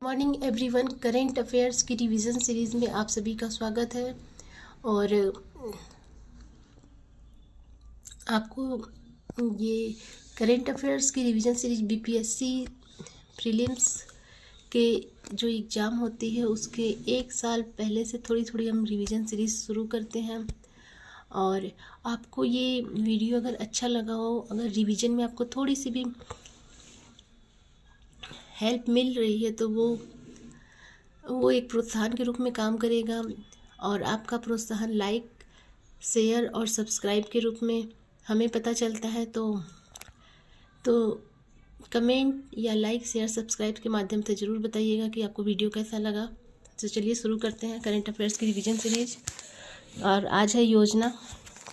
Morning everyone. Current affairs की revision series में आप सभी का स्वागत है। और आपको ये करेंट अफेयर्स की रिवीजन सीरीज बीपीएससी प्रीलिम्स के जो एग्ज़ाम होती है उसके एक साल पहले से थोड़ी थोड़ी हम रिवीजन सीरीज़ शुरू करते हैं। और आपको ये वीडियो अगर अच्छा लगा हो, अगर रिवीजन में आपको थोड़ी सी भी हेल्प मिल रही है तो वो एक प्रोत्साहन के रूप में काम करेगा। और आपका प्रोत्साहन लाइक, शेयर और सब्सक्राइब के रूप में हमें पता चलता है। तो कमेंट या लाइक, शेयर, सब्सक्राइब के माध्यम से ज़रूर बताइएगा कि आपको वीडियो कैसा लगा। तो चलिए शुरू करते हैं करेंट अफेयर्स की रिवीजन सीरीज। और आज है योजना,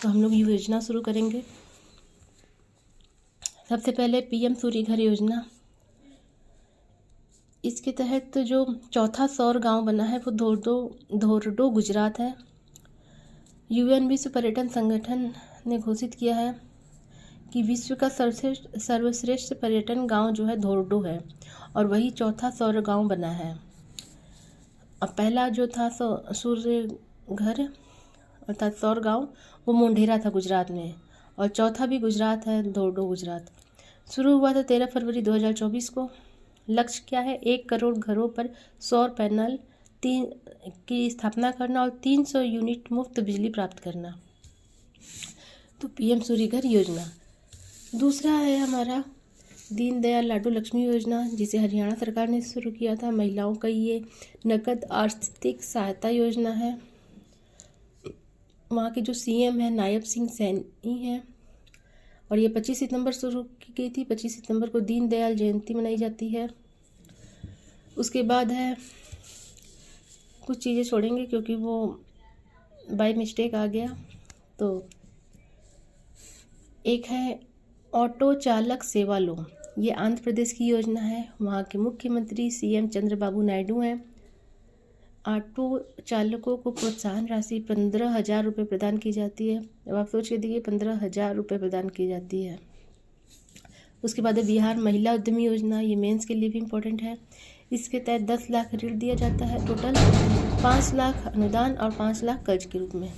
तो हम लोग योजना शुरू करेंगे। सबसे पहले पीएम सूर्य घर योजना। इसके तहत जो चौथा सौर गांव बना है वो धोरडो गुजरात है। यूएन विश्व पर्यटन संगठन ने घोषित किया है कि विश्व का सर्वश्रेष्ठ पर्यटन गांव जो है धोरडो है, और वही चौथा सौर गांव बना है। अब पहला जो था सूर्य घर अर्थात सौर गांव वो मोढेरा था गुजरात में, और चौथा भी गुजरात है, धोरडो गुजरात। शुरू हुआ था 13 फरवरी 2024 को। लक्ष्य क्या है? 1 करोड़ घरों पर सौर पैनल की स्थापना करना और 300 यूनिट मुफ्त बिजली प्राप्त करना। तो पीएम सूर्य घर योजना। दूसरा है हमारा दीनदयाल लाडू लक्ष्मी योजना, जिसे हरियाणा सरकार ने शुरू किया था। महिलाओं का ये नकद आर्थिक सहायता योजना है। वहाँ के जो सीएम है नायब सिंह सैनी हैं, और ये 25 सितंबर शुरू की गई थी। 25 सितंबर को दीनदयाल जयंती मनाई जाती है। उसके बाद है, कुछ चीज़ें छोड़ेंगे क्योंकि वो बाय मिस्टेक आ गया। तो एक है ऑटो चालक सेवा लोन, ये आंध्र प्रदेश की योजना है। वहाँ के मुख्यमंत्री सीएम चंद्रबाबू नायडू हैं। ऑटो चालकों को प्रोत्साहन राशि 15,000 रुपये प्रदान की जाती है। अब आप सोच के देखिए, 15,000 रुपये प्रदान की जाती है। उसके बाद है बिहार महिला उद्यमी योजना, ये मेंस के लिए भी इम्पोर्टेंट है। इसके तहत 10 लाख ऋण दिया जाता है, टोटल 5 लाख अनुदान और 5 लाख कर्ज के रूप में।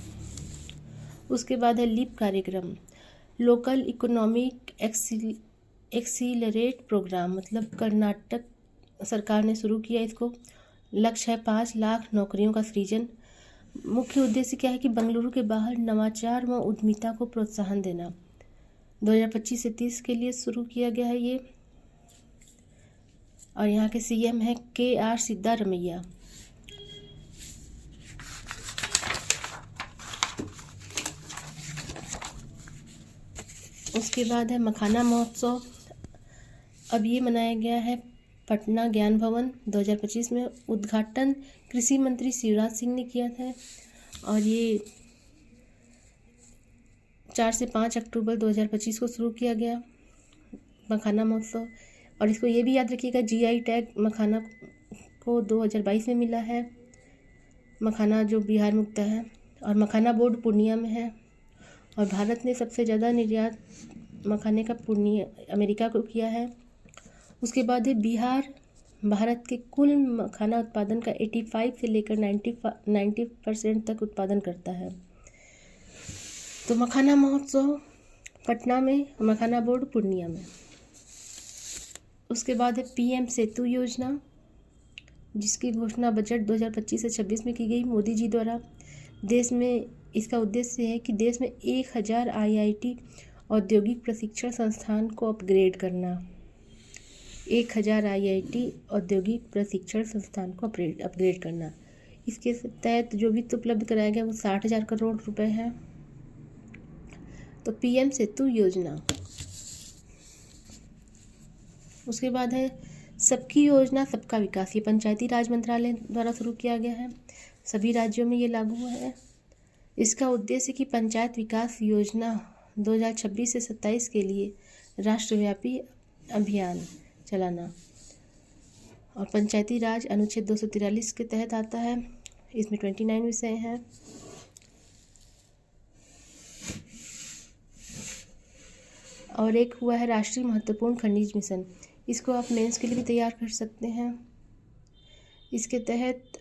उसके बाद है लीप कार्यक्रम, लोकल इकोनॉमिक एक्सीलरेट प्रोग्राम, मतलब कर्नाटक सरकार ने शुरू किया इसको। लक्ष्य है 5 लाख नौकरियों का सृजन। मुख्य उद्देश्य क्या है कि बेंगलुरु के बाहर नवाचार व उद्यमिता को प्रोत्साहन देना। 2025 से 30 के लिए शुरू किया गया है ये। और यहाँ के सीएम है KR सिद्धारमैया। उसके बाद है मखाना महोत्सव। अब ये मनाया गया है पटना ज्ञान भवन 2025 में। उद्घाटन कृषि मंत्री शिवराज सिंह ने किया था, और ये 4 से 5 अक्टूबर 2025 को शुरू किया गया मखाना महोत्सव। और इसको ये भी याद रखिएगा, GI टैग मखाना को 2022 में मिला है। मखाना जो बिहार में उगता है, और मखाना बोर्ड पूर्णिया में है। और भारत ने सबसे ज़्यादा निर्यात मखाने का अमेरिका को किया है। उसके बाद है बिहार भारत के कुल मखाना उत्पादन का 85 से लेकर 90% तक उत्पादन करता है। तो मखाना महोत्सव पटना में, मखाना बोर्ड पूर्णिया में। उसके बाद है पीएम सेतु योजना, जिसकी घोषणा बजट 2025 से 26 में की गई मोदी जी द्वारा। देश में इसका उद्देश्य है कि देश में 1000 IIT औद्योगिक प्रशिक्षण संस्थान को अपग्रेड करना। 1000 IIT औद्योगिक प्रशिक्षण संस्थान को अपग्रेड करना। इसके तहत जो वित्त उपलब्ध कराया गया वो 60,000 करोड़ रुपए है। तो पीएम सेतु योजना। उसके बाद है सबकी योजना सबका विकास, ये पंचायती राज मंत्रालय द्वारा शुरू किया गया है। सभी राज्यों में ये लागू है। इसका उद्देश्य कि पंचायत विकास योजना 2026 से 27 के लिए राष्ट्रव्यापी अभियान चलाना। और पंचायती राज अनुच्छेद 243 के तहत आता है। इसमें 29 विषय हैं। और एक हुआ है राष्ट्रीय महत्वपूर्ण खनिज मिशन, इसको आप मेंस के लिए भी तैयार कर सकते हैं। इसके तहत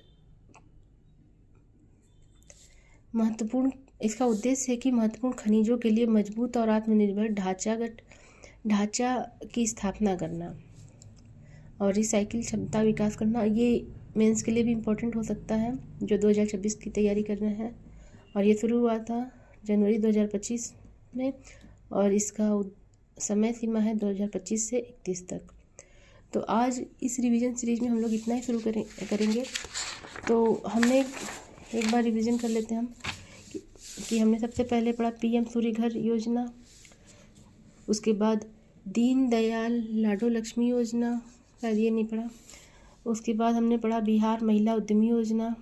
इसका उद्देश्य है कि महत्वपूर्ण खनिजों के लिए मजबूत और आत्मनिर्भर ढांचा की स्थापना करना और रिसाइकिल क्षमता विकास करना। ये मेंस के लिए भी इम्पोर्टेंट हो सकता है जो 2026 की तैयारी कर रहे हैं। और ये शुरू हुआ था जनवरी 2025 में और इसका समय सीमा है 2025 से 31 तक। तो आज इस रिवीजन सीरीज में हम लोग इतना ही शुरू करेंगे। तो हमने एक बार रिवीजन कर लेते हैं हम कि हमने सबसे पहले पढ़ा पीएम सूर्य घर योजना, उसके बाद दीन दयाल लाडो लक्ष्मी योजना, शायद ये नहीं पढ़ा। उसके बाद हमने पढ़ा बिहार महिला उद्यमी योजना,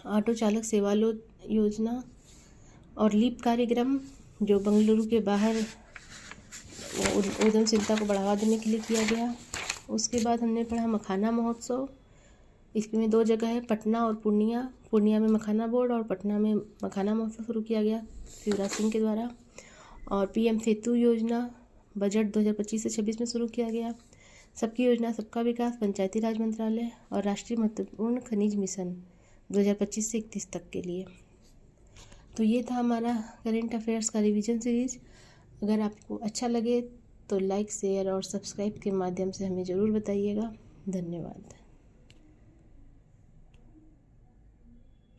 ऑटो चालक सेवालोन योजना और लीप कार्यक्रम जो बेंगलुरु के बाहर उद्यमशीलता को बढ़ावा देने के लिए किया गया। उसके बाद हमने पढ़ा मखाना महोत्सव, इसमें 2 जगह है, पटना और पूर्णिया में मखाना बोर्ड और पटना में मखाना महोत्सव शुरू किया गया शिवराज सिंह के द्वारा। और पीएम सेतु योजना बजट 2025 से 26 में शुरू किया गया। सबकी योजना सबका विकास पंचायती राज मंत्रालय और राष्ट्रीय महत्वपूर्ण खनिज मिशन 2025 से 31 तक के लिए। तो ये था हमारा करेंट अफेयर्स का रिवीजन सीरीज। अगर आपको अच्छा लगे तो लाइक शेयर और सब्सक्राइब के माध्यम से हमें ज़रूर बताइएगा। धन्यवाद।